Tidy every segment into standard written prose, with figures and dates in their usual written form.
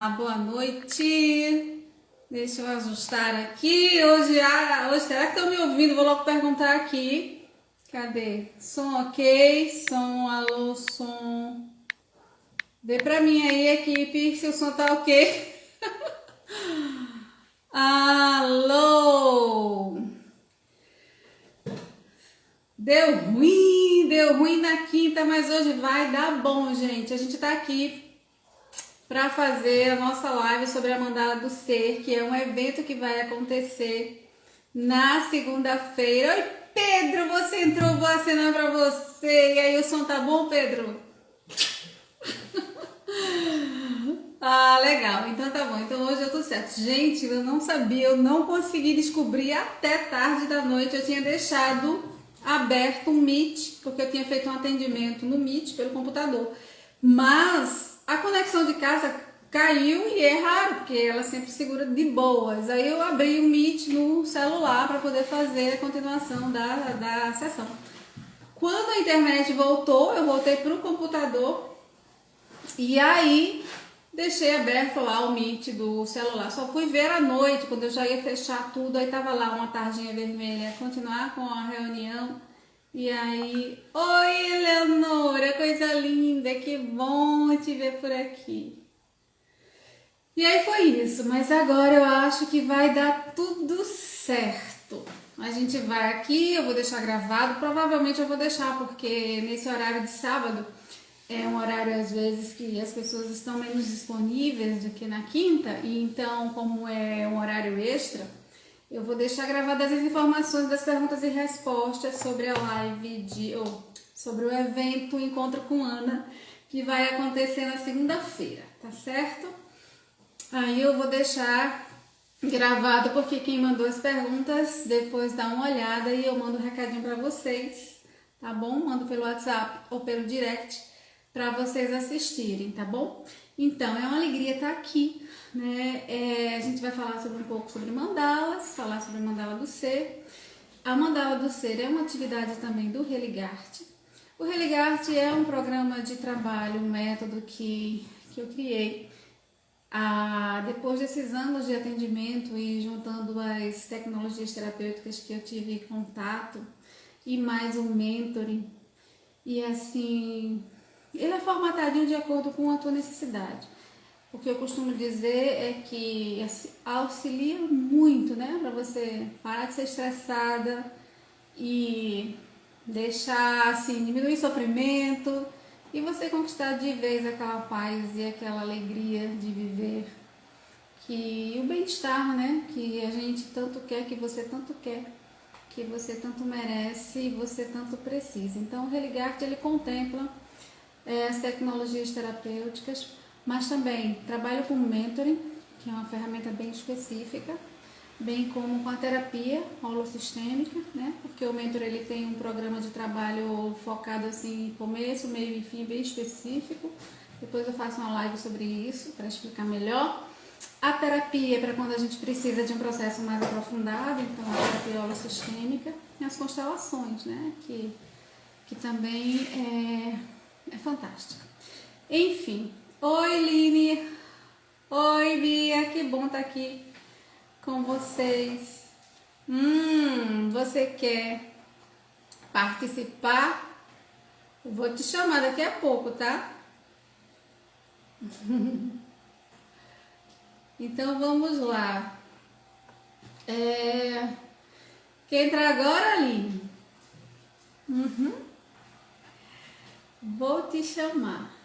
Boa noite. Deixa eu ajustar aqui. Hoje será que estão me ouvindo? Vou logo perguntar aqui. Cadê? Som ok? Som, alô, som. Dê pra mim aí, equipe, se o som tá ok. Alô! Deu ruim na quinta, mas hoje vai dar bom, gente. A gente tá aqui para fazer a nossa live sobre a Mandala do Ser, que é um evento que vai acontecer na segunda-feira. Oi, Pedro, você entrou, vou acenar para você. E aí, o som tá bom, Pedro? Legal. Então tá bom. Então hoje eu tô certo. Gente, eu não sabia, eu não consegui descobrir até tarde da noite. Eu tinha deixado aberto um Meet, porque eu tinha feito um atendimento no Meet pelo computador. Mas a conexão de casa caiu e é raro, porque ela sempre segura de boas. Aí eu abri o Meet no celular para poder fazer a continuação da sessão. Quando a internet voltou, eu voltei para o computador e aí deixei aberto lá o Meet do celular. Só fui ver à noite, quando eu já ia fechar tudo, aí tava lá uma tarjinha vermelha, continuar com a reunião. E aí, oi Eleonora, coisa linda, que bom te ver por aqui. E aí foi isso, mas agora eu acho que vai dar tudo certo. A gente vai aqui, eu vou deixar gravado, provavelmente eu vou deixar, porque nesse horário de sábado é um horário às vezes que as pessoas estão menos disponíveis do que na quinta, e então, como é um horário extra, eu vou deixar gravadas as informações das perguntas e respostas sobre a live sobre o evento Encontro com Ana, que vai acontecer na segunda-feira, tá certo? Aí eu vou deixar gravado porque quem mandou as perguntas depois dá uma olhada e eu mando um recadinho para vocês, tá bom? Mando pelo WhatsApp ou pelo direct para vocês assistirem, tá bom? Então, é uma alegria estar aqui, né? A gente vai falar sobre um pouco sobre mandalas, falar sobre a mandala do ser. A mandala do ser é uma atividade também do Religarte. O Religarte é um programa de trabalho, um método que eu criei depois desses anos de atendimento e juntando as tecnologias terapêuticas que eu tive contato e mais um mentoring. E assim, ele é formatadinho de acordo com a tua necessidade. O que eu costumo dizer é que auxilia muito, né? Para você parar de ser estressada e deixar, assim, diminuir o sofrimento e você conquistar de vez aquela paz e aquela alegria de viver. Que o bem-estar, né? Que a gente tanto quer, que você tanto quer, que você tanto merece e você tanto precisa. Então, o Religarte, ele contempla as tecnologias terapêuticas, mas também trabalho com mentoring, que é uma ferramenta bem específica, bem como com a terapia holossistêmica, né? Porque o mentor ele tem um programa de trabalho focado assim, começo, meio e fim bem específico. Depois eu faço uma live sobre isso para explicar melhor. A terapia é para quando a gente precisa de um processo mais aprofundado, então a terapia holossistêmica e as constelações, né? Que também é fantástica. Enfim, oi Line, oi Bia, que bom estar aqui com vocês. Você quer participar? Eu vou te chamar daqui a pouco, tá? Então vamos lá. Quer entrar agora, Aline? Vou te chamar.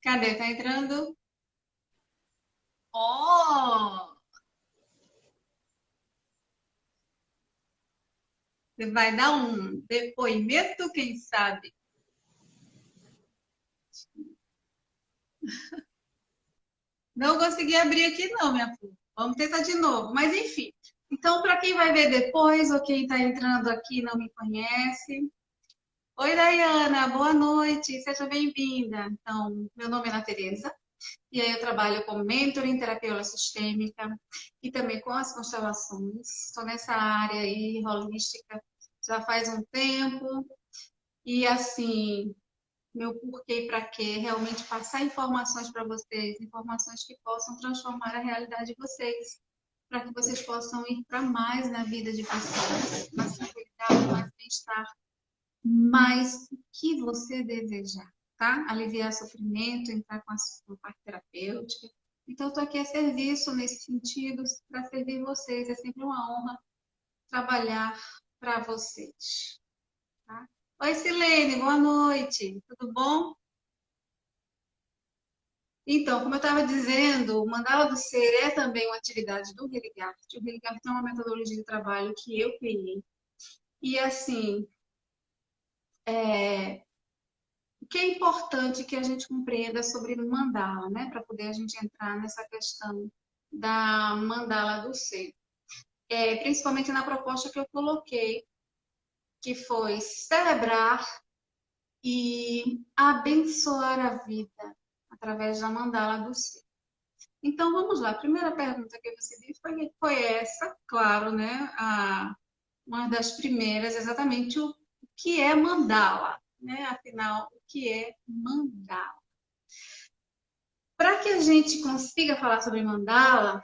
Cadê? Tá entrando? Oh! Você vai dar um depoimento, quem sabe? Não consegui abrir aqui não, minha filha. Vamos tentar de novo. Mas enfim. Então, para quem vai ver depois ou quem está entrando aqui e não me conhece. Oi, Dayana. Boa noite. Seja bem-vinda. Então, meu nome é Ana Tereza. E aí eu trabalho com mentoring em terapia holosistêmica e também com as constelações. Estou nessa área aí holística já faz um tempo. E assim, meu porquê e para quê, realmente passar informações para vocês, informações que possam transformar a realidade de vocês, para que vocês possam ir para mais na vida de vocês, mais tranquilidade, mais bem-estar, mais o que você desejar, tá? Aliviar sofrimento, entrar com a parte terapêutica. Então, eu estou aqui a serviço nesse sentido, para servir vocês. É sempre uma honra trabalhar para vocês, tá? Oi, Silene, boa noite, tudo bom? Então, como eu estava dizendo, o Mandala do Ser é também uma atividade do Heligarth. O Heligarth é uma metodologia de trabalho que eu criei. E, assim, o que é importante que a gente compreenda sobre Mandala, né? Para poder a gente entrar nessa questão da Mandala do Ser. Principalmente na proposta que eu coloquei, que foi celebrar e abençoar a vida através da Mandala do Ser. Então, vamos lá. A primeira pergunta que eu recebi foi essa, claro, né? Uma das primeiras, exatamente o que é mandala, né? Afinal, o que é mandala? Para que a gente consiga falar sobre mandala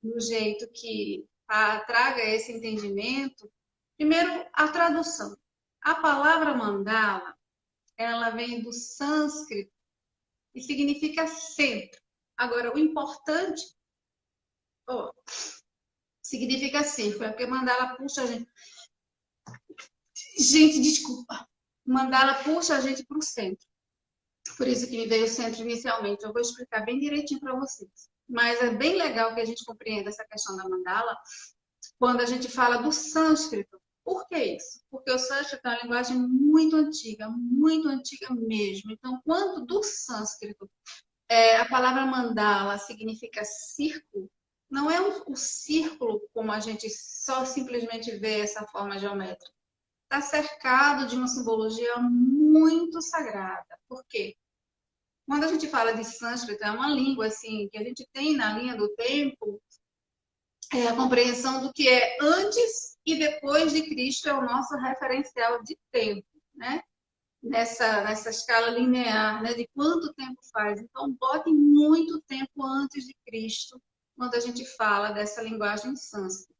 do jeito que traga esse entendimento, primeiro, a tradução. A palavra mandala, ela vem do sânscrito e significa centro. Agora, o importante, significa círculo, é porque mandala puxa a gente. Gente, desculpa. Mandala puxa a gente para o centro. Por isso que me veio o centro inicialmente. Eu vou explicar bem direitinho para vocês. Mas é bem legal que a gente compreenda essa questão da mandala quando a gente fala do sânscrito. Por que isso? Porque o sânscrito é uma linguagem muito antiga mesmo. Então, quando do sânscrito a palavra mandala significa círculo, não é o círculo como a gente só simplesmente vê essa forma geométrica. Está cercado de uma simbologia muito sagrada. Por quê? Quando a gente fala de sânscrito, é uma língua assim que a gente tem na linha do tempo, a compreensão do que é antes e depois de Cristo é o nosso referencial de tempo, né? Nessa escala linear, né? De quanto tempo faz. Então, bote muito tempo antes de Cristo quando a gente fala dessa linguagem sânscrita.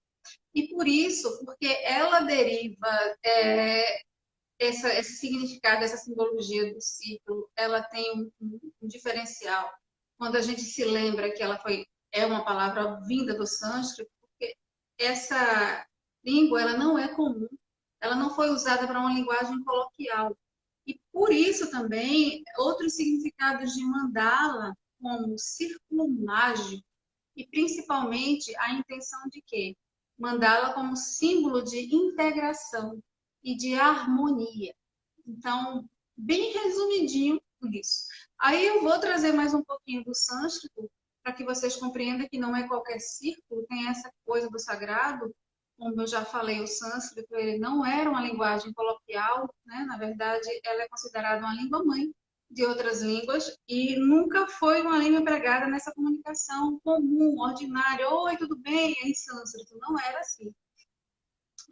E por isso, porque ela deriva esse significado, essa simbologia do ciclo, ela tem um diferencial. Quando a gente se lembra que ela é uma palavra vinda do sânscrito, porque essa língua ela não é comum, ela não foi usada para uma linguagem coloquial. E por isso também, outros significados de mandala, como círculo mágico, e principalmente a intenção de quê? Mandala como símbolo de integração e de harmonia. Então, bem resumidinho isso. Aí eu vou trazer mais um pouquinho do sânscrito para que vocês compreendam que não é qualquer círculo, tem essa coisa do sagrado. Como eu já falei, o sânscrito ele não era uma linguagem coloquial, né? Na verdade, ela é considerada uma língua-mãe de outras línguas e nunca foi uma língua empregada nessa comunicação comum, ordinária. Oi, tudo bem? Em sânscrito. Não era assim.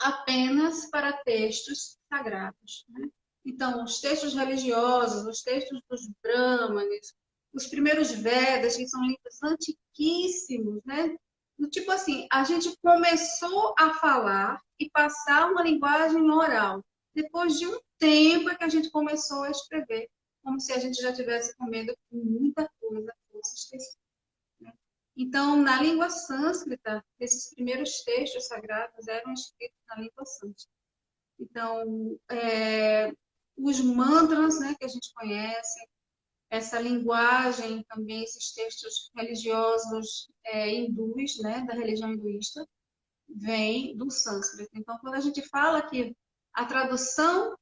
Apenas para textos sagrados, né? Então, os textos religiosos, os textos dos Brahmanes, os primeiros Vedas, que são livros antiquíssimos, né? Do tipo assim, a gente começou a falar e passar uma linguagem oral. Depois de um tempo é que a gente começou a escrever, como se a gente já tivesse com medo que muita coisa fosse esquecida. Né? Então, na língua sânscrita, esses primeiros textos sagrados eram escritos na língua sânscrita. Então, os mantras, né, que a gente conhece, essa linguagem também, esses textos religiosos hindus, né, da religião hinduísta, vem do sânscrito. Então, quando a gente fala que a tradução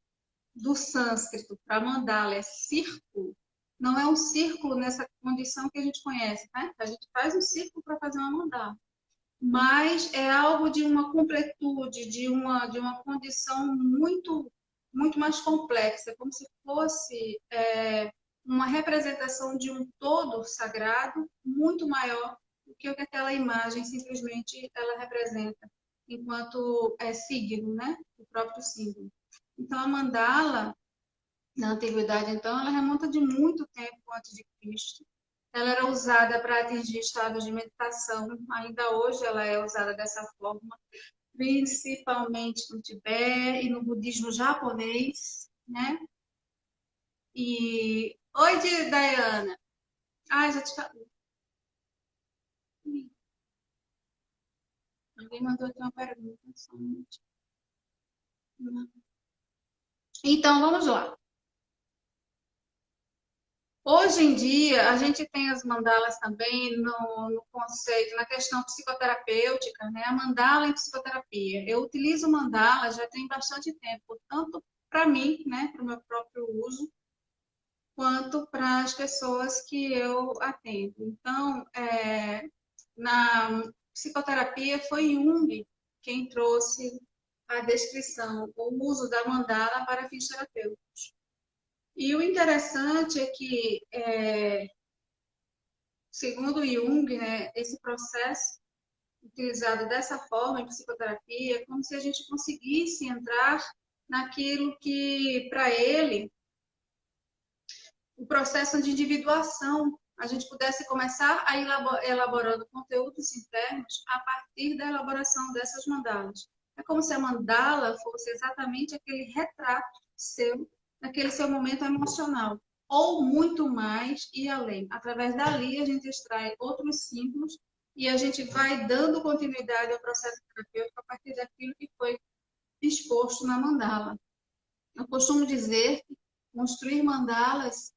do sânscrito para mandala é círculo, não é um círculo nessa condição que a gente conhece, né? A gente faz um círculo para fazer uma mandala. Mas é algo de uma completude, de uma condição muito mais complexa, como se fosse uma representação de um todo sagrado muito maior do que o que aquela imagem simplesmente ela representa, enquanto é signo, né? O próprio símbolo. Então, a mandala, na antiguidade, então, ela remonta de muito tempo antes de Cristo. Ela era usada para atingir estados de meditação. Ainda hoje ela é usada dessa forma, principalmente no Tibete e no budismo japonês, né? E oi, Diana. Ah, já te falei. Alguém mandou aqui uma pergunta. Só um minutinho. Então, vamos lá. Hoje em dia, a gente tem as mandalas também no conceito, na questão psicoterapêutica, né? A mandala em psicoterapia. Eu utilizo mandala já tem bastante tempo, tanto para mim, né, para o meu próprio uso, quanto para as pessoas que eu atendo. Então, na psicoterapia foi Jung quem trouxe a descrição, o uso da mandala para fins terapêuticos. E o interessante é que, segundo Jung, né, esse processo utilizado dessa forma em psicoterapia é como se a gente conseguisse entrar naquilo que, para ele, o processo de individuação, a gente pudesse começar a elaborando conteúdos internos a partir da elaboração dessas mandalas. É como se a mandala fosse exatamente aquele retrato seu, naquele seu momento emocional, ou muito mais e além. Através dali, a gente extrai outros símbolos e a gente vai dando continuidade ao processo terapêutico a partir daquilo que foi exposto na mandala. Eu costumo dizer que construir mandalas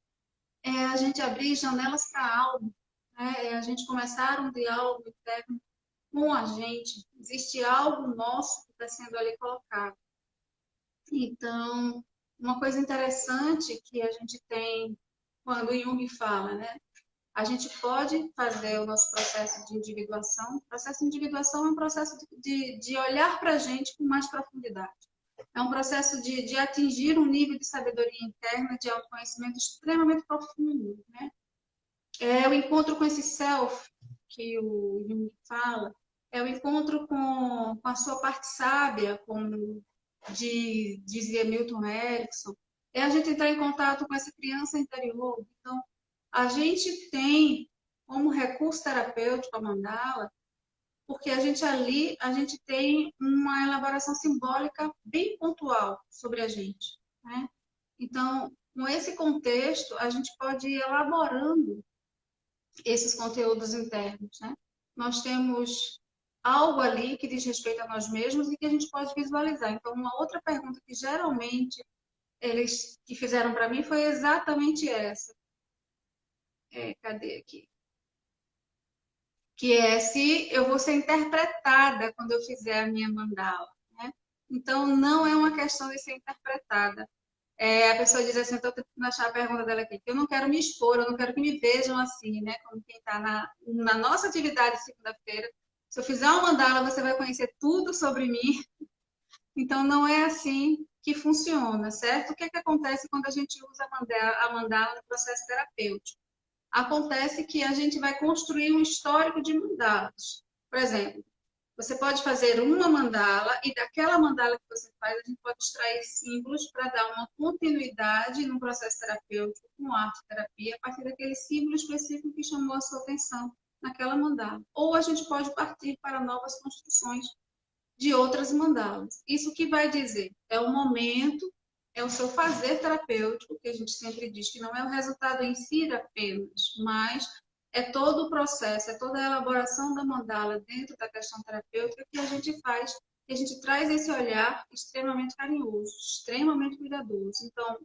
é a gente abrir janelas para algo, né? É a gente começar um diálogo interno com a gente. Existe algo nosso que está sendo ali colocado. Então, uma coisa interessante que a gente tem quando o Jung fala, né? A gente pode fazer o nosso processo de individuação. O processo de individuação é um processo de olhar para a gente com mais profundidade. É um processo de atingir um nível de sabedoria interna, de autoconhecimento extremamente profundo, né? É o encontro com esse self que o Jung fala, é o encontro com a sua parte sábia, como dizia Milton Erickson, é a gente entrar em contato com essa criança interior. Então, a gente tem como recurso terapêutico a mandala, porque a gente ali, a gente tem uma elaboração simbólica bem pontual sobre a gente, né? Então, com esse contexto, a gente pode ir elaborando esses conteúdos internos, né? Nós temos algo ali que diz respeito a nós mesmos e que a gente pode visualizar. Então, uma outra pergunta que geralmente eles que fizeram para mim foi exatamente essa. Cadê aqui? Que é se eu vou ser interpretada quando eu fizer a minha mandala, né? Então, não é uma questão de ser interpretada. A pessoa diz assim, estou tentando achar a pergunta dela aqui, que eu não quero me expor, eu não quero que me vejam assim, né? Como quem está na nossa atividade de segunda-feira. Se eu fizer uma mandala, você vai conhecer tudo sobre mim. Então, não é assim que funciona, certo? O que é que acontece quando a gente usa a mandala no processo terapêutico? Acontece que a gente vai construir um histórico de mandalas. Por exemplo, você pode fazer uma mandala e daquela mandala que você faz, a gente pode extrair símbolos para dar uma continuidade no processo terapêutico com arte-terapia a partir daquele símbolo específico que chamou a sua atenção naquela mandala. Ou a gente pode partir para novas construções de outras mandalas. Isso que vai dizer é o momento, é o seu fazer terapêutico, que a gente sempre diz que não é o resultado em si apenas, mas é todo o processo, é toda a elaboração da mandala dentro da questão terapêutica que a gente faz, que a gente traz esse olhar extremamente carinhoso, extremamente cuidadoso. Então,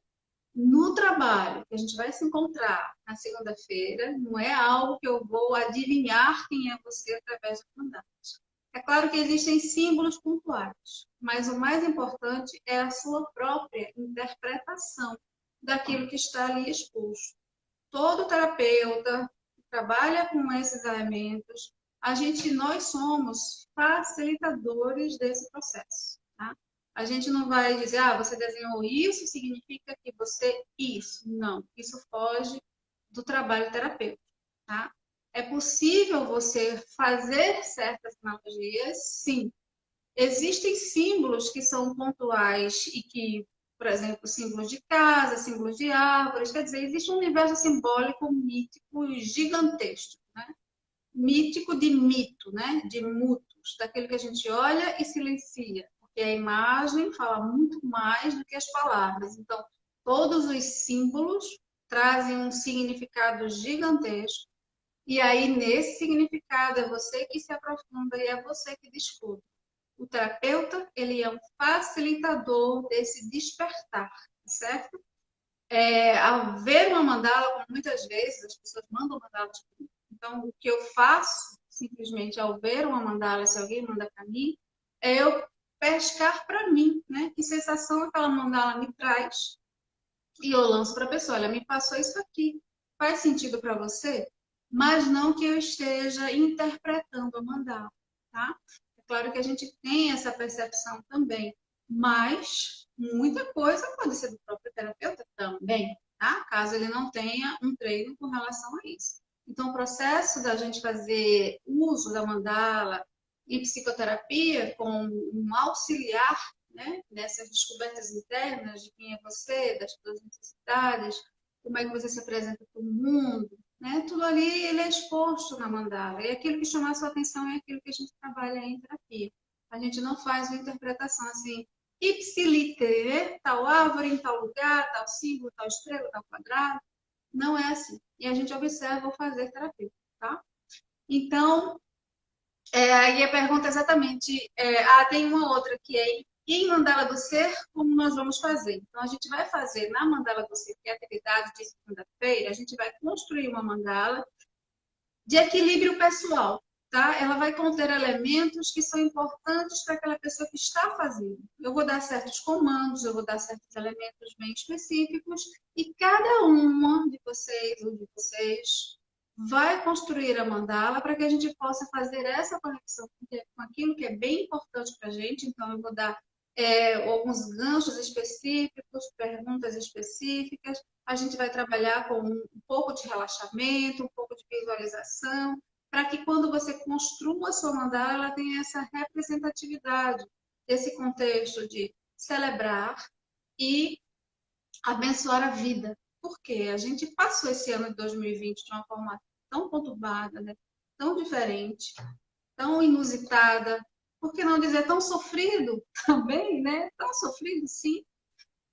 no trabalho que a gente vai se encontrar na segunda-feira, não é algo que eu vou adivinhar quem é você através da mandala. É claro que existem símbolos pontuais, mas o mais importante é a sua própria interpretação daquilo que está ali exposto. Todo terapeuta que trabalha com esses elementos, nós somos facilitadores desse processo. Tá? A gente não vai dizer, ah, você desenhou isso, significa que você isso. Não, isso foge do trabalho terapêutico, tá? É possível você fazer certas analogias, sim. Existem símbolos que são pontuais e que, por exemplo, símbolos de casa, símbolos de árvores, quer dizer, existe um universo simbólico mítico gigantesco, né? Mítico de mito, né? De mutos, daquele que a gente olha e silencia, porque a imagem fala muito mais do que as palavras. Então, todos os símbolos trazem um significado gigantesco, e aí nesse significado é você que se aprofunda e é você que descobre. O terapeuta, ele é um facilitador desse despertar, certo? Ao ver uma mandala, como muitas vezes as pessoas mandam mandalas para mim. Então, o que eu faço, simplesmente, ao ver uma mandala, se alguém manda para mim, é eu pescar para mim, né? Que sensação aquela mandala me traz. E eu lanço para a pessoa, olha, me passou isso aqui. Faz sentido para você? Mas não que eu esteja interpretando a mandala, tá? É claro que a gente tem essa percepção também, mas muita coisa pode ser do próprio terapeuta também, tá? Caso ele não tenha um treino com relação a isso. Então, o processo da gente fazer uso da mandala em psicoterapia com um auxiliar, né, nessas descobertas internas de quem é você, das suas necessidades, como é que você se apresenta para o mundo, né? Tudo ali ele é exposto na mandala. E aquilo que chama a sua atenção é aquilo que a gente trabalha em terapia. A gente não faz uma interpretação assim, ipsiliter, tal árvore em tal lugar, tal símbolo, tal estrela, tal quadrado. Não é assim. E a gente observa ao fazer terapia, tá? Então, aí a pergunta é exatamente, tem uma outra que é em mandala do ser, como nós vamos fazer? Então, a gente vai fazer na mandala do ser, que é a atividade de segunda-feira, a gente vai construir uma mandala de equilíbrio pessoal, tá? Ela vai conter elementos que são importantes para aquela pessoa que está fazendo. Eu vou dar certos comandos, eu vou dar certos elementos bem específicos e cada uma de vocês ou de vocês vai construir a mandala para que a gente possa fazer essa conexão com aquilo que é bem importante para a gente. Então, eu vou dar alguns ganchos específicos, perguntas específicas. A gente vai trabalhar com um pouco de relaxamento, um pouco de visualização, para que quando você construa a sua mandala, ela tenha essa representatividade, esse contexto de celebrar e abençoar a vida. Porque a gente passou esse ano de 2020 de uma forma tão conturbada, né? Tão diferente, tão inusitada, por que não dizer tão sofrido também, né? Tão sofrido, sim,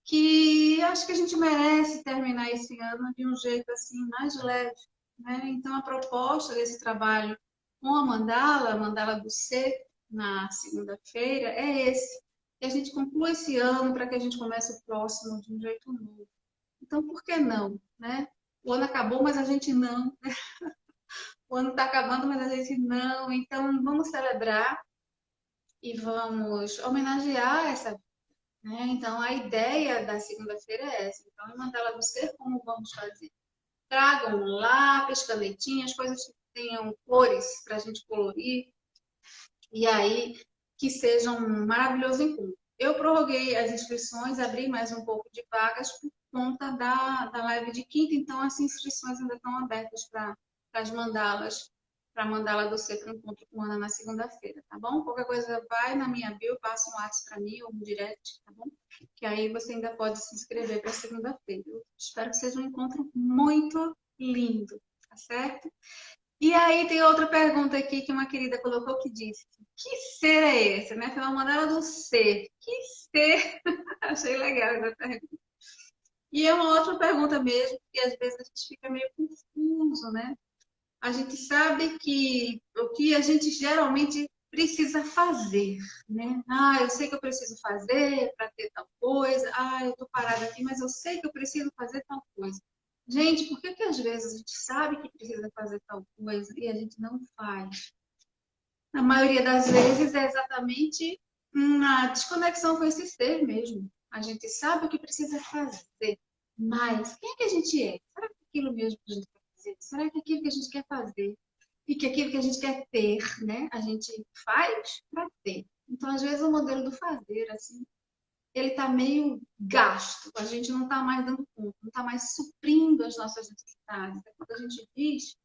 que acho que a gente merece terminar esse ano de um jeito assim mais leve, né? Então a proposta desse trabalho com a mandala do ser, na segunda-feira, é esse. Que a gente conclua esse ano para que a gente comece o próximo de um jeito novo. Então, por que não, né? O ano acabou, mas a gente não. O ano está acabando, mas a gente não. Então, vamos celebrar e vamos homenagear essa vida, né? Então, a ideia da segunda-feira é essa. Então, em Mandala do Ser, como vamos fazer? Tragam um lápis, canetinhas, coisas que tenham cores para a gente colorir e aí que sejam um maravilhoso encontro. Eu prorroguei as inscrições, abri mais um pouco de vagas por conta da live de quinta, então as inscrições ainda estão abertas para as mandalas, para a mandala do Ser para o encontro com Ana na segunda-feira, tá bom? Qualquer coisa vai na minha bio, passa um WhatsApp para mim ou um direct, tá bom? Que aí você ainda pode se inscrever para segunda-feira. Eu espero que seja um encontro muito lindo, tá certo? E aí tem outra pergunta aqui que uma querida colocou que disse: que ser é esse? Né? Foi uma mandala do ser. Que ser? Achei legal essa pergunta. E é uma outra pergunta mesmo, porque às vezes a gente fica meio confuso, né? A gente sabe que o que a gente geralmente precisa fazer, né? Ah, eu sei que eu preciso fazer para ter tal coisa. Ah, eu estou parada aqui, mas eu sei que eu preciso fazer tal coisa. Gente, por que que às vezes a gente sabe que precisa fazer tal coisa e a gente não faz? Na maioria das vezes é exatamente uma desconexão com esse ser mesmo. A gente sabe o que precisa fazer, mas quem é que a gente é? Será que é aquilo mesmo que a gente quer fazer? Será que é aquilo que a gente quer fazer? E que aquilo que a gente quer ter, né? A gente faz para ter. Então, às vezes, o modelo do fazer, assim, ele está meio gasto, a gente não está mais dando conta, não está mais suprindo as nossas necessidades. É quando a gente diz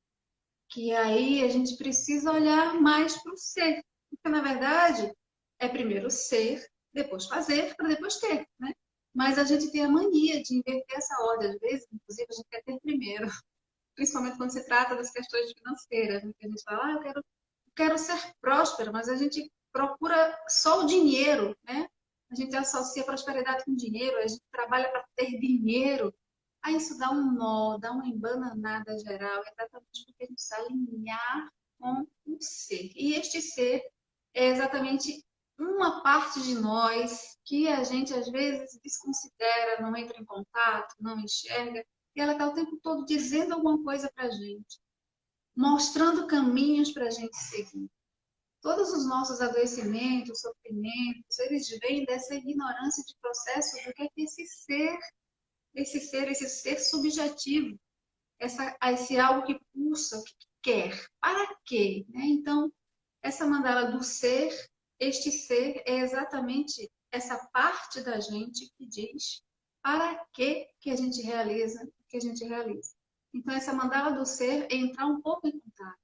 que aí a gente precisa olhar mais para o ser, porque na verdade é primeiro ser, depois fazer, para depois ter, né? Mas a gente tem a mania de inverter essa ordem, às vezes, inclusive a gente quer ter primeiro, principalmente quando se trata das questões financeiras, né? Que a gente fala, eu quero ser próspera, mas a gente procura só o dinheiro, né? A gente associa prosperidade com dinheiro, a gente trabalha para ter dinheiro. Aí isso dá um nó, dá uma embananada geral, exatamente porque a gente precisa alinhar com o ser. E este ser é exatamente uma parte de nós que a gente às vezes desconsidera, não entra em contato, não enxerga, e ela está o tempo todo dizendo alguma coisa para a gente, mostrando caminhos para a gente seguir. Todos os nossos adoecimentos, sofrimentos, eles vêm dessa ignorância de processo do que é esse ser subjetivo, esse algo que pulsa, o que quer, para quê? Né? Então, essa mandala do ser, este ser é exatamente essa parte da gente que diz para que a gente realiza o que a gente realiza. Então, essa mandala do ser é entrar um pouco em contato.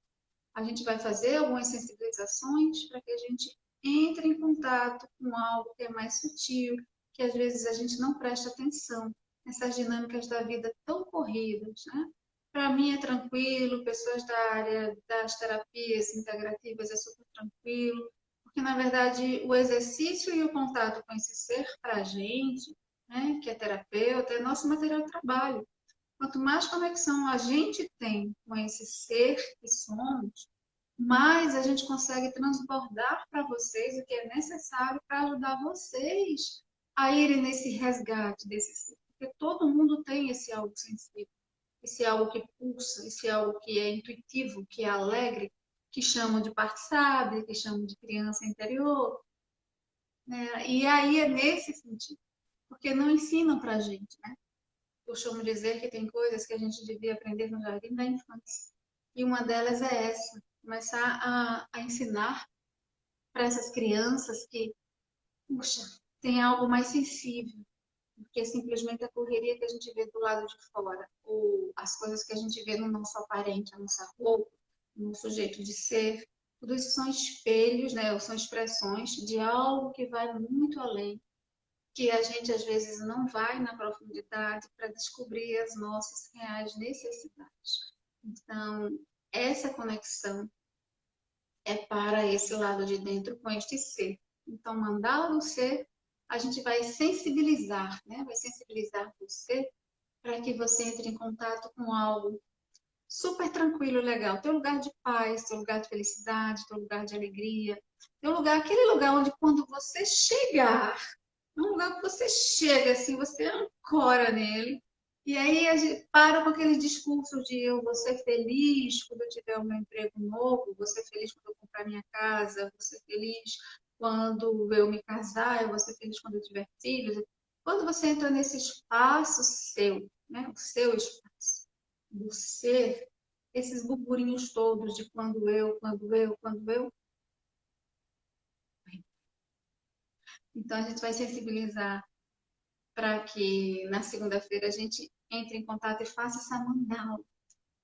A gente vai fazer algumas sensibilizações para que a gente entre em contato com algo que é mais sutil, que às vezes a gente não presta atenção nessas dinâmicas da vida tão corridas, né? Para mim é tranquilo, pessoas da área das terapias integrativas é super tranquilo, porque na verdade o exercício e o contato com esse ser para a gente, né, que é terapeuta, é nosso material de trabalho. Quanto mais conexão a gente tem com esse ser que somos, mais a gente consegue transbordar para vocês o que é necessário para ajudar vocês a irem nesse resgate desse ser. Porque todo mundo tem esse algo sensível, esse algo que pulsa, esse algo que é intuitivo, que é alegre, que chamam de parte sábia, que chamam de criança interior. Né? E aí é nesse sentido, porque não ensinam para a gente, né? Costumo dizer que tem coisas que a gente devia aprender no jardim da infância. E uma delas é essa, começar a ensinar para essas crianças que, puxa, tem algo mais sensível do que simplesmente a correria que a gente vê do lado de fora, ou as coisas que a gente vê no nosso aparente, a nossa roupa, no nosso jeito de ser. Tudo isso são espelhos, né, ou são expressões de algo que vai muito além, que a gente às vezes não vai na profundidade para descobrir as nossas reais necessidades. Então, essa conexão é para esse lado de dentro com este ser. Então, mandá-lo no ser, a gente vai sensibilizar, né? Vai sensibilizar você para que você entre em contato com algo super tranquilo, legal. Teu lugar de paz, teu lugar de felicidade, teu lugar de alegria, teu lugar, aquele lugar onde quando você chegar, um lugar que você chega assim, você ancora nele. E aí a gente para com aquele discurso de eu vou ser feliz quando eu tiver um emprego novo, vou ser feliz quando eu comprar minha casa, vou ser feliz quando eu me casar, eu vou ser feliz quando eu tiver filhos. Quando você entra nesse espaço seu, né, o seu espaço, do ser, esses burburinhos todos de quando eu. Então a gente vai sensibilizar para que na segunda-feira a gente entre em contato e faça essa mandala,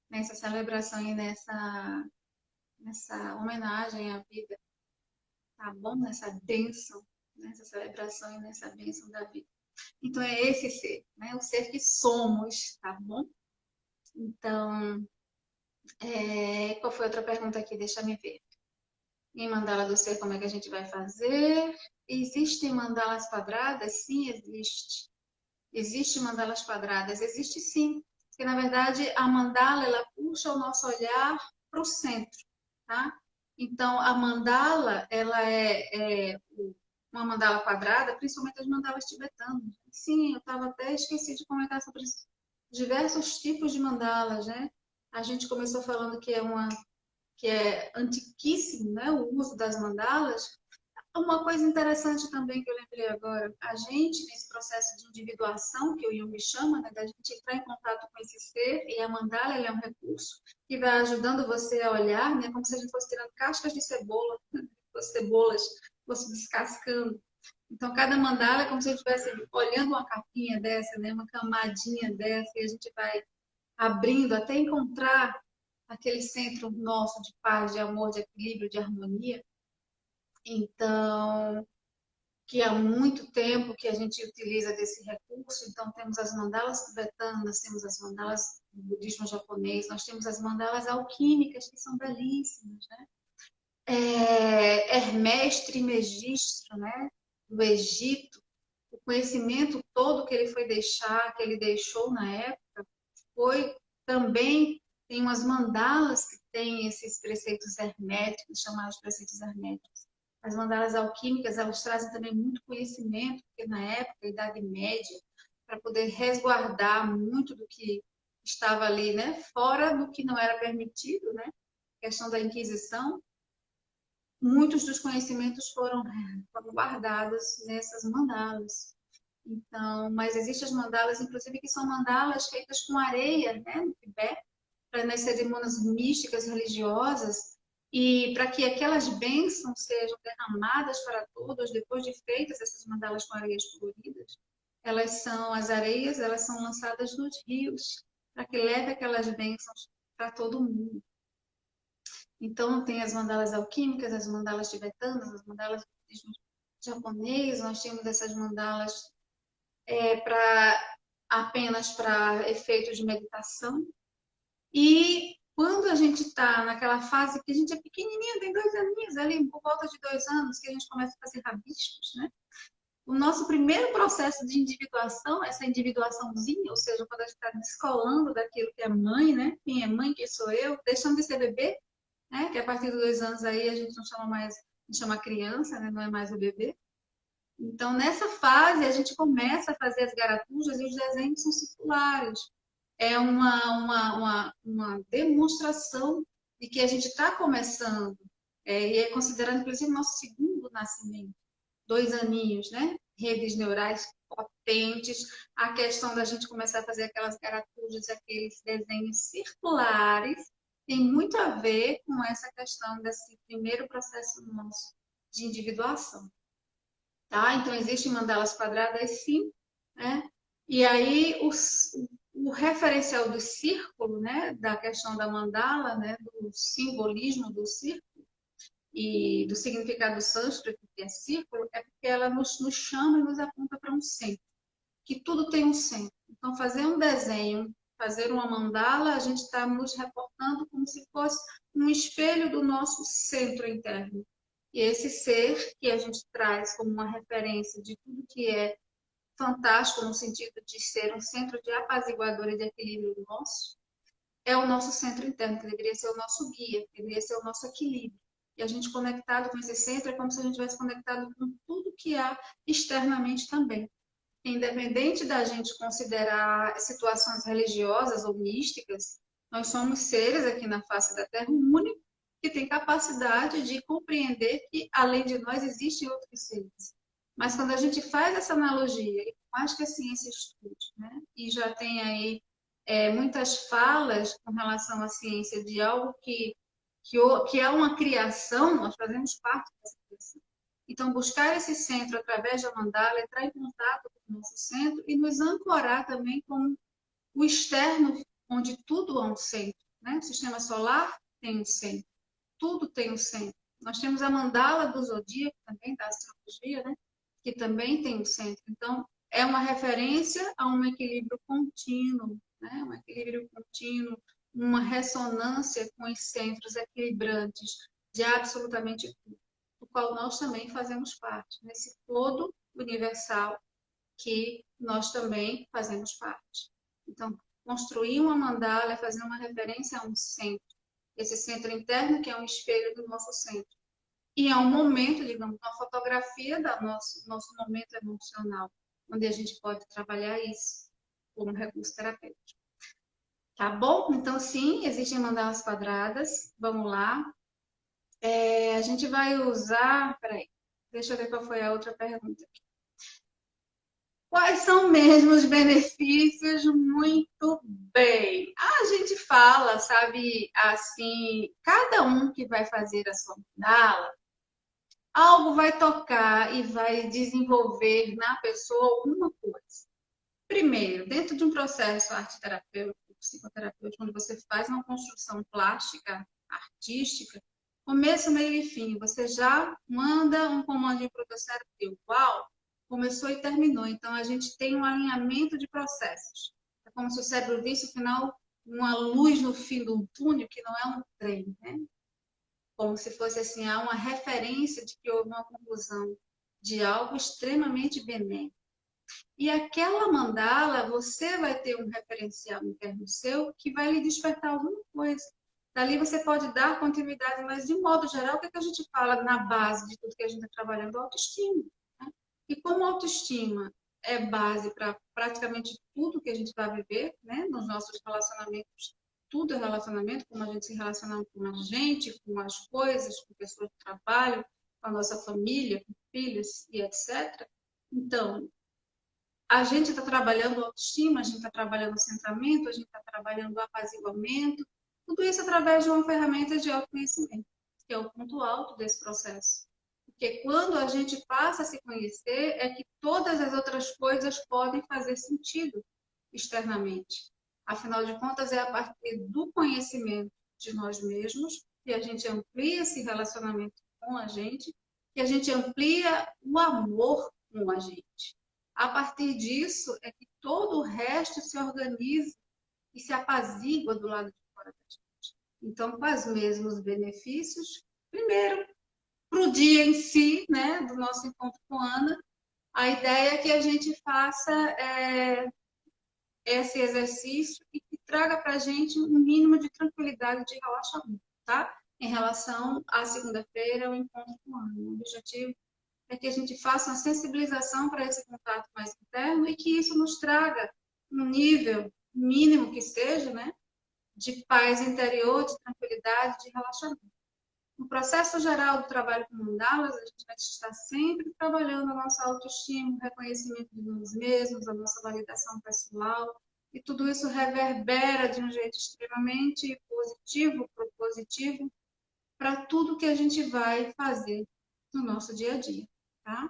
nessa celebração e nessa homenagem à vida, tá bom? Nessa bênção, nessa celebração e nessa bênção da vida. Então é esse ser, né? O ser que somos, tá bom? Então, qual foi a outra pergunta aqui? Deixa eu me ver. Em mandala do ser, como é que a gente vai fazer? Existem mandalas quadradas? Sim, existe. Existe mandalas quadradas? Existe sim. Porque, na verdade, a mandala, ela puxa o nosso olhar para o centro, tá? Então, a mandala, ela é uma mandala quadrada, principalmente as mandalas tibetanas. Sim, eu estava até esqueci de comentar sobre diversos tipos de mandalas, né? A gente começou falando que é antiquíssimo, né? O uso das mandalas, uma coisa interessante também que eu lembrei agora, a gente, nesse processo de individuação, que o Jung chama, né, da gente entrar em contato com esse ser, e a mandala é um recurso que vai ajudando você a olhar, né, como se a gente fosse tirando cascas de cebola, as cebolas fosse descascando. Então, cada mandala é como se a gente estivesse olhando uma capinha dessa, né? Uma camadinha dessa, e a gente vai abrindo até encontrar aquele centro nosso de paz, de amor, de equilíbrio, de harmonia. Então, que há muito tempo que a gente utiliza desse recurso. Então, temos as mandalas tibetanas, temos as mandalas do budismo japonês, nós temos as mandalas alquímicas, que são belíssimas, né? Hermes Trismegisto, né? Do Egito, o conhecimento todo que ele foi deixar, que ele deixou na época, foi também, tem umas mandalas que têm esses preceitos herméticos, chamados preceitos herméticos. As mandalas alquímicas, elas trazem também muito conhecimento, porque na época, a Idade Média, para poder resguardar muito do que estava ali, né, fora do que não era permitido, né, a questão da Inquisição, muitos dos conhecimentos foram guardados nessas mandalas. Então, mas existem as mandalas, inclusive, que são mandalas feitas com areia, né, no Tibete, para nas cerimônias místicas religiosas, e para que aquelas bênçãos sejam derramadas para todos depois de feitas essas mandalas com areias coloridas. As areias, elas são lançadas nos rios, para que leve aquelas bênçãos para todo mundo. Então, tem as mandalas alquímicas, as mandalas tibetanas, as mandalas do budismo japonês, nós temos essas mandalas apenas para efeitos de meditação. E quando a gente está naquela fase que a gente é pequenininha, tem 2 aninhos ali, por volta de 2 anos, que a gente começa a fazer rabiscos, né? O nosso primeiro processo de individuação, essa individuaçãozinha, ou seja, quando a gente está descolando daquilo que é mãe, né? Quem é mãe, quem sou eu, deixando de ser bebê, né? Que a partir dos 2 anos aí a gente não chama mais, a gente chama criança, né? Não é mais o bebê. Então, nessa fase, a gente começa a fazer as garatujas e os desenhos são circulares. É uma demonstração de que a gente está começando, e é considerado, inclusive, nosso segundo nascimento. 2 aninhos, né? Redes neurais potentes. A questão da gente começar a fazer aquelas garatujas, aqueles desenhos circulares, tem muito a ver com essa questão desse primeiro processo nosso de individuação. Tá? Então, existem mandalas quadradas, sim, né? E aí, o referencial do círculo, né? Da questão da mandala, né? Do simbolismo do círculo e do significado sânscrito, que é círculo, é porque ela nos chama e nos aponta para um centro, que tudo tem um centro. Então, fazer um desenho, fazer uma mandala, a gente está nos reportando como se fosse um espelho do nosso centro interno. E esse ser que a gente traz como uma referência de tudo que é fantástico, no sentido de ser um centro de apaziguador e de equilíbrio nosso, é o nosso centro interno, que deveria ser o nosso guia, que deveria ser o nosso equilíbrio. E a gente conectado com esse centro é como se a gente tivesse conectado com tudo que há externamente também. Independente da gente considerar situações religiosas ou místicas, nós somos seres aqui na face da Terra únicos que têm capacidade de compreender que, além de nós, existem outros seres. Mas quando a gente faz essa analogia, e por mais que a ciência estude, né, e já tem aí muitas falas com relação à ciência de algo que é uma criação, nós fazemos parte dessa criação. Então, buscar esse centro através da mandala, entrar em contato com o nosso centro e nos ancorar também com o externo, onde tudo é um centro. Né? O sistema solar tem um centro, tudo tem um centro. Nós temos a mandala do zodíaco também, da astrologia, né? Que também tem um centro. Então, é uma referência a um equilíbrio contínuo, né? Um equilíbrio contínuo, uma ressonância com os centros equilibrantes de absolutamente tudo, do qual nós também fazemos parte, nesse todo universal que nós também fazemos parte. Então, construir uma mandala é fazer uma referência a um centro, esse centro interno que é um espelho do nosso centro. E é um momento, digamos, uma fotografia do nosso momento emocional, onde a gente pode trabalhar isso como recurso terapêutico. Tá bom? Então, sim, existem mandalas quadradas. Vamos lá. A gente vai usar... Peraí, deixa eu ver qual foi a outra pergunta aqui. Quais são mesmo os benefícios? Muito bem. A gente fala, sabe, assim, cada um que vai fazer a sua mandala, algo vai tocar e vai desenvolver na pessoa alguma coisa. Primeiro, dentro de um processo arte-terapêutico, psicoterapêutico, quando você faz uma construção plástica, artística, começo, meio e fim, você já manda um comando para o teu cérebro, uau, começou e terminou. Então, a gente tem um alinhamento de processos. É como se o cérebro visse, no final, uma luz no fim do túnel, que não é um trem, né? Como se fosse assim, há uma referência de que houve uma conclusão de algo extremamente benéfico. E aquela mandala, você vai ter um referencial interno seu que vai lhe despertar alguma coisa. Dali você pode dar continuidade, mas de modo geral, o que a gente fala na base de tudo que a gente está trabalhando? Autoestima. Né? E como autoestima é base para praticamente tudo que a gente vai viver, né? Nos nossos relacionamentos, tudo é relacionamento, como a gente se relaciona com a gente, com as coisas, com pessoas do trabalho, com a nossa família, com filhos e etc. Então, a gente está trabalhando autoestima, a gente está trabalhando centramento, a gente está trabalhando apaziguamento, tudo isso através de uma ferramenta de autoconhecimento, que é o ponto alto desse processo. Porque quando a gente passa a se conhecer, é que todas as outras coisas podem fazer sentido externamente. Afinal de contas, é a partir do conhecimento de nós mesmos que a gente amplia esse relacionamento com a gente, que a gente amplia o amor com a gente. A partir disso é que todo o resto se organiza e se apazigua do lado de fora da gente. Então, com os mesmos benefícios, primeiro, para o dia em si, né, do nosso encontro com a Ana, a ideia é que a gente faça esse exercício e que traga para a gente um mínimo de tranquilidade e de relaxamento, tá? Em relação à segunda-feira, o encontro com a Ana. O objetivo é que a gente faça uma sensibilização para esse contato mais interno e que isso nos traga um nível mínimo que seja, né, de paz interior, de tranquilidade, de relaxamento. No processo geral do trabalho com mandalas, a gente vai estar sempre trabalhando a nossa autoestima, o reconhecimento de nós mesmos, a nossa validação pessoal, e tudo isso reverbera de um jeito extremamente positivo, propositivo, para tudo que a gente vai fazer no nosso dia a dia, tá?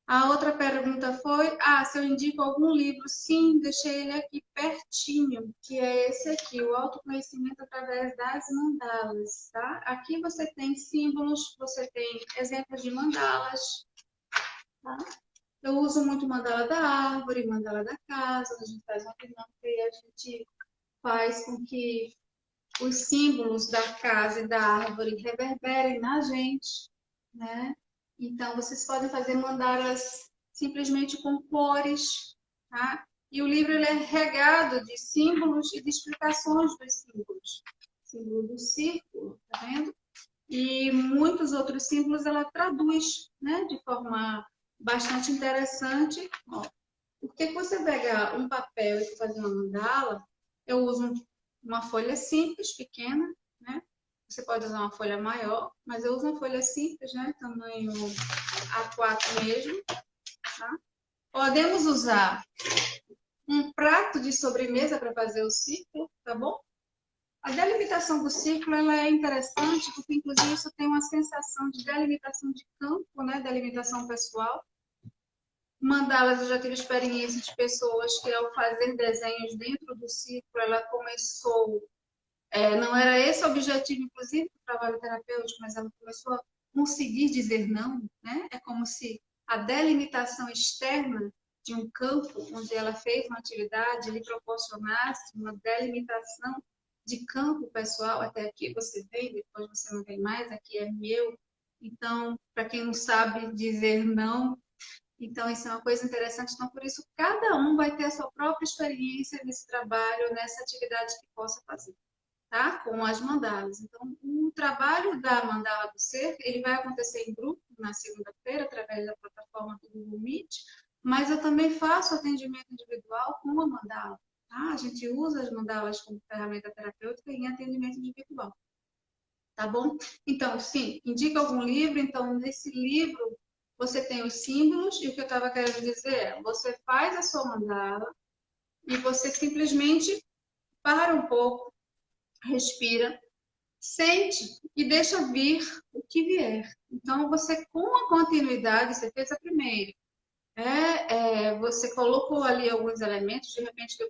A outra pergunta foi, se eu indico algum livro. Sim, deixei ele aqui pertinho, que é esse aqui, o Autoconhecimento através das Mandalas, tá? Aqui você tem símbolos, você tem exemplos de mandalas, tá? Eu uso muito mandala da árvore, mandala da casa, a gente faz uma dinâmica e a gente faz com que os símbolos da casa e da árvore reverberem na gente, né? Então, vocês podem fazer mandalas simplesmente com cores, tá? E o livro ele é regado de símbolos e de explicações dos símbolos. Símbolo do círculo, tá vendo? E muitos outros símbolos ela traduz, né? De forma bastante interessante. Ó, porque você pegar um papel e fazer uma mandala, eu uso uma folha simples, pequena, né? Você pode usar uma folha maior, mas eu uso uma folha simples, né? Tamanho A4 mesmo, tá? Podemos usar um prato de sobremesa para fazer o círculo, tá bom? A delimitação do círculo ela é interessante, porque inclusive isso tem uma sensação de delimitação de campo, né? Delimitação pessoal. Mandalas, eu já tive experiência de pessoas que ao fazer desenhos dentro do círculo, ela começou, não era esse o objetivo, inclusive, do trabalho terapêutico, mas ela começou a conseguir dizer não, né? É como se a delimitação externa de um campo onde ela fez uma atividade lhe proporcionasse uma delimitação de campo pessoal. Até aqui você vem, depois você não vem mais, aqui é meu. Então, para quem não sabe dizer não, então, isso é uma coisa interessante. Então, por isso, cada um vai ter a sua própria experiência nesse trabalho, nessa atividade que possa fazer, tá? Com as mandalas. Então, o trabalho da mandala do ser, ele vai acontecer em grupo na segunda-feira, através da plataforma do Google Meet, mas eu também faço atendimento individual com a mandala, tá? A gente usa as mandalas como ferramenta terapêutica em atendimento individual, tá bom? Então, sim, indica algum livro. Então, nesse livro, você tem os símbolos, e o que eu estava querendo dizer é, você faz a sua mandala e você simplesmente para um pouco, respira Sente e deixa vir o que vier. Então, você, com a continuidade, você fez a primeira. Você colocou ali alguns elementos, de repente deu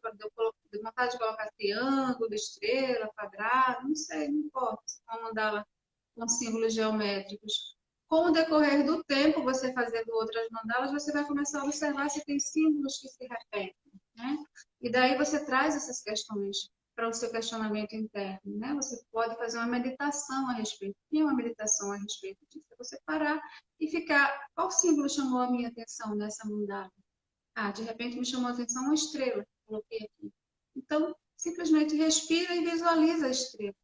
vontade de colocar triângulo, estrela, quadrado, não sei, não importa. Você vai mandá-la com símbolos geométricos. Com o decorrer do tempo, você fazendo outras mandalas, você vai começar a observar se tem símbolos que se repetem, né? E daí você traz essas questões para o seu questionamento interno, né? Você pode fazer uma meditação a respeito. E uma meditação a respeito disso é você parar e ficar. Qual símbolo chamou a minha atenção nessa mandala? Ah, de repente me chamou a atenção uma estrela. Coloquei aqui. Então, simplesmente respira e visualiza a estrela.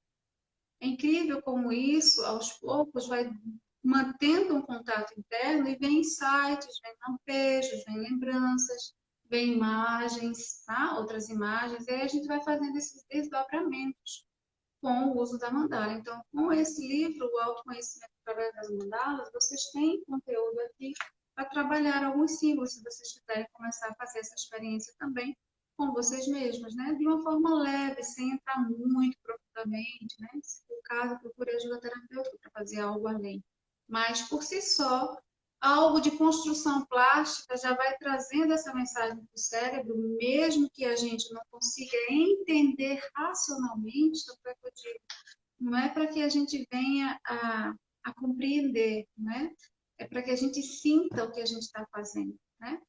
É incrível como isso, aos poucos, vai mantendo um contato interno e vem insights, vem lampejos, vem lembranças, vem imagens, tá? Outras imagens, e aí a gente vai fazendo esses desdobramentos com o uso da mandala. Então, com esse livro, o Autoconhecimento através das Mandalas, vocês têm conteúdo aqui para trabalhar alguns símbolos, se vocês quiserem começar a fazer essa experiência também com vocês mesmos, né? De uma forma leve, sem entrar muito profundamente, né? Se for o caso, procure ajuda terapêutica para fazer algo além. Mas, por si só, algo de construção plástica já vai trazendo essa mensagem para o cérebro, mesmo que a gente não consiga entender racionalmente, então, é que eu digo, não é para que a gente venha a compreender, né? É para que a gente sinta o que a gente está fazendo, né?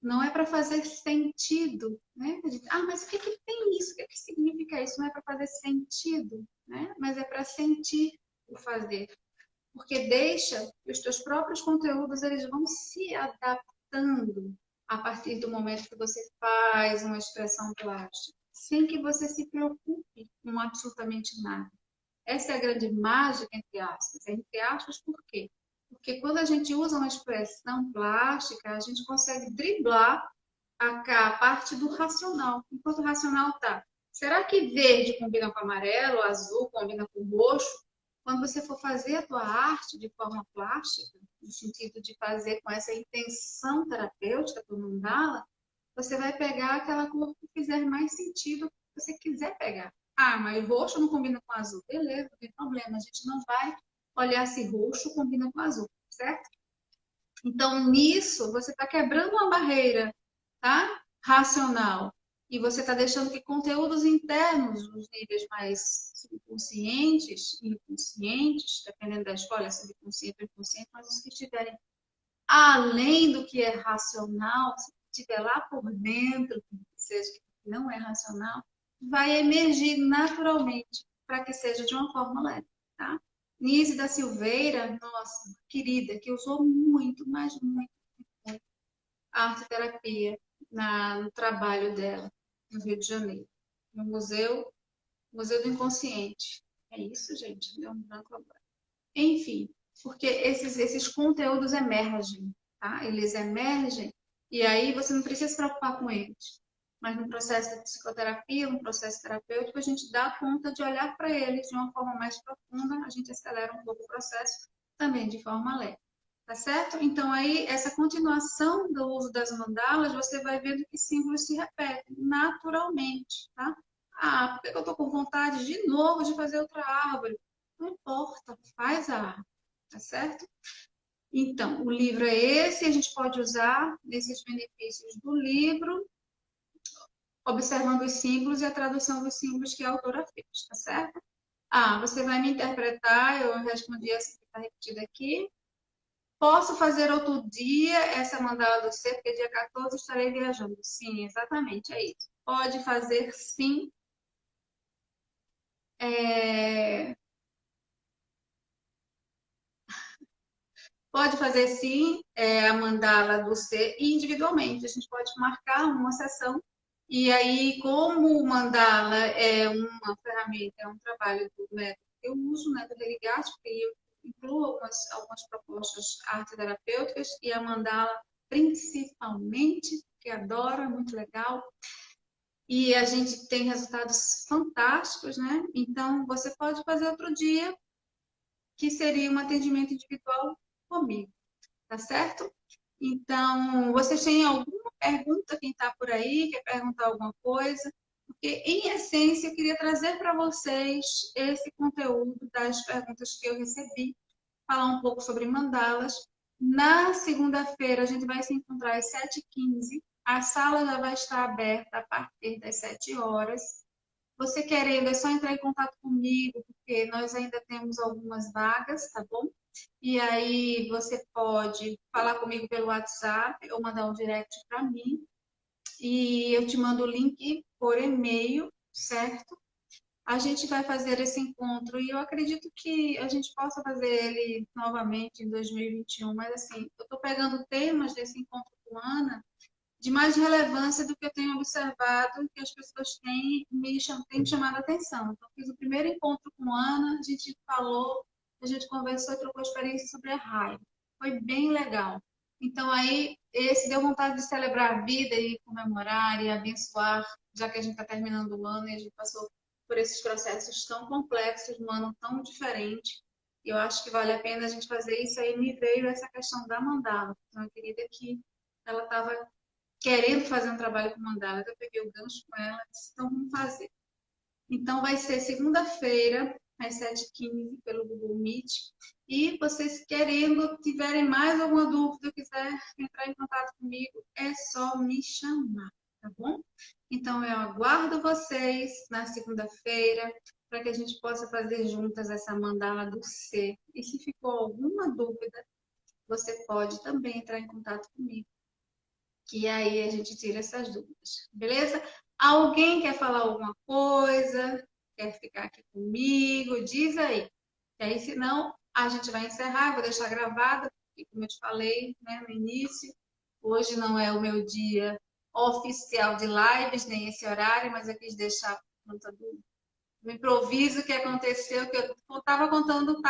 Não é para fazer sentido, né? Mas o que que tem isso? O que que significa isso? Não é para fazer sentido, né? Mas é para sentir o fazer. Porque deixa que os teus próprios conteúdos eles vão se adaptando a partir do momento que você faz uma expressão plástica, sem que você se preocupe com absolutamente nada. Essa é a grande mágica, entre aspas. Entre aspas, por quê? Porque quando a gente usa uma expressão plástica, a gente consegue driblar a parte do racional. Enquanto o racional tá, será que verde combina com amarelo, azul combina com roxo? Quando você for fazer a tua arte de forma plástica, no sentido de fazer com essa intenção terapêutica do mandala, você vai pegar aquela cor que fizer mais sentido que você quiser pegar. Ah, mas roxo não combina com azul. Beleza, não tem problema. A gente não vai olhar se roxo combina com azul, certo? Então, nisso, você está quebrando uma barreira, tá? Racional. E você está deixando que conteúdos internos, nos níveis mais subconscientes e inconscientes, dependendo da escola, subconsciente ou inconsciente, mas os que estiverem além do que é racional, se estiver lá por dentro, que seja que não é racional, vai emergir naturalmente para que seja de uma forma leve, tá? Nise da Silveira, nossa, querida, que usou muito, mas muito, muito a arte-terapia no trabalho dela, no Rio de Janeiro, no Museu do Inconsciente. É isso, gente, deu um branco agora. Enfim, porque esses conteúdos emergem, tá? Eles emergem e aí você não precisa se preocupar com eles. Mas no processo de psicoterapia, no processo terapêutico, a gente dá conta de olhar para eles de uma forma mais profunda, a gente acelera um pouco o processo também de forma leve. Tá certo? Então, aí, essa continuação do uso das mandalas, você vai vendo que símbolos se repetem naturalmente, tá? Ah, por que eu tô com vontade de novo de fazer outra árvore? Não importa, faz a árvore, tá certo? Então, o livro é esse, a gente pode usar nesses benefícios do livro, observando os símbolos e a tradução dos símbolos que a autora fez, tá certo? Ah, você vai me interpretar, eu respondi essa que está repetida aqui. Posso fazer outro dia essa mandala do C, porque dia 14 estarei viajando. Sim, exatamente, é isso. Pode fazer sim. É... Pode fazer sim a mandala do C individualmente. A gente pode marcar uma sessão. E aí, como o mandala é uma ferramenta, é um trabalho do método que eu uso, né, do Religástico, e eu incluo algumas propostas arte-terapêuticas, e a mandala principalmente, que adoro, é muito legal. E a gente tem resultados fantásticos, né? Então, você pode fazer outro dia, que seria um atendimento individual comigo, tá certo? Então, vocês têm alguma pergunta? Quem está por aí quer perguntar alguma coisa? porque, em essência, eu queria trazer para vocês esse conteúdo das perguntas que eu recebi, falar um pouco sobre mandalas. Na segunda-feira, a gente vai se encontrar às 7h15. A sala já vai estar aberta a partir das 7 horas. Você querendo, é só entrar em contato comigo, porque nós ainda temos algumas vagas, tá bom? E aí você pode falar comigo pelo WhatsApp ou mandar um direct para mim. E eu te mando o link por e-mail, certo? A gente vai fazer esse encontro e eu acredito que a gente possa fazer ele novamente em 2021, mas assim, eu estou pegando temas desse encontro com a Ana de mais relevância do que eu tenho observado que as pessoas têm me chamado a atenção. Então, fiz o primeiro encontro com a Ana, a gente falou, a gente conversou e trocou experiência sobre a raiva. Foi bem legal. Então, aí, esse deu vontade de celebrar a vida e comemorar e abençoar, já que a gente está terminando o ano e a gente passou por esses processos tão complexos, num ano tão diferente. Eu acho que vale a pena a gente fazer isso. Aí me veio essa questão da mandala. Então, a querida que ela estava querendo fazer um trabalho com mandala, eu peguei o gancho com ela e disse, então vamos fazer. Então vai ser segunda-feira, às 7h15, pelo Google Meet. E vocês querendo, tiverem mais alguma dúvida, quiser entrar em contato comigo, é só me chamar, tá bom? Então eu aguardo vocês na segunda-feira, para que a gente possa fazer juntas essa mandala do ser. E se ficou alguma dúvida, você pode também entrar em contato comigo, que aí a gente tira essas dúvidas, beleza? Alguém quer falar alguma coisa? Quer ficar aqui comigo? Diz aí. E aí, senão, a gente vai encerrar, vou deixar gravada, porque como eu te falei, né, no início, hoje não é o meu dia oficial de lives, nem esse horário, mas eu quis deixar por conta do improviso que aconteceu, que eu estava contando,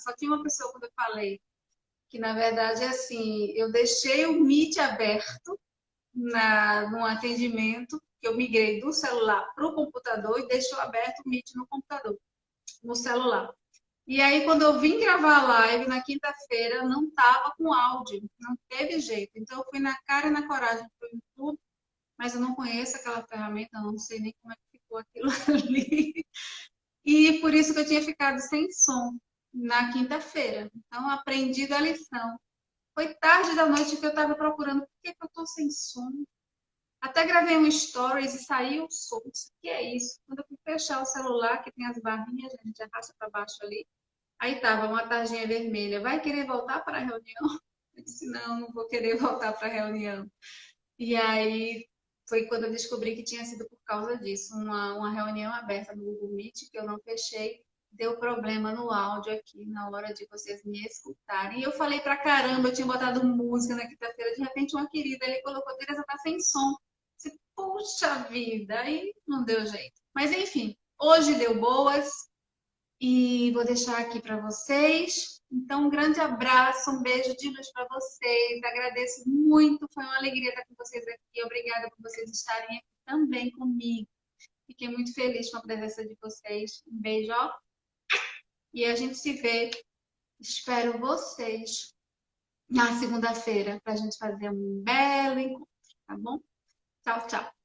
só tinha uma pessoa quando eu falei, que na verdade é assim, eu deixei o Meet aberto no atendimento, que eu migrei do celular para o computador e deixou aberto o Meet no computador, no celular. E aí, quando eu vim gravar a live na quinta-feira, não estava com áudio, não teve jeito. Então, eu fui na cara e na coragem para o YouTube, mas eu não conheço aquela ferramenta, não sei nem como é que ficou aquilo ali. E por isso que eu tinha ficado sem som na quinta-feira. Então, aprendi da lição. Foi tarde da noite que eu estava procurando por que eu estou sem som. Até gravei um stories e saiu o som. O que é isso? Quando eu fui fechar o celular, que tem as barrinhas, a gente arrasta para baixo ali, aí tava uma tarjinha vermelha. Vai querer voltar para a reunião? Eu disse, não, não vou querer voltar para a reunião. E aí foi quando eu descobri que tinha sido por causa disso. Uma reunião aberta no Google Meet, que eu não fechei, deu problema no áudio aqui na hora de vocês me escutarem. E eu falei pra caramba, eu tinha botado música na quinta-feira, de repente uma querida, ele colocou, Tereza, tá sem som. Disse, puxa vida, aí não deu jeito. Mas enfim, hoje deu boas e vou deixar aqui para vocês. Então, um grande abraço, um beijo de luz para vocês. Agradeço muito, foi uma alegria estar com vocês aqui. Obrigada por vocês estarem aqui também comigo. Fiquei muito feliz com a presença de vocês. Um beijo, ó. E a gente se vê. Espero vocês na segunda-feira para a gente fazer um belo encontro, tá bom? Tchau, tchau.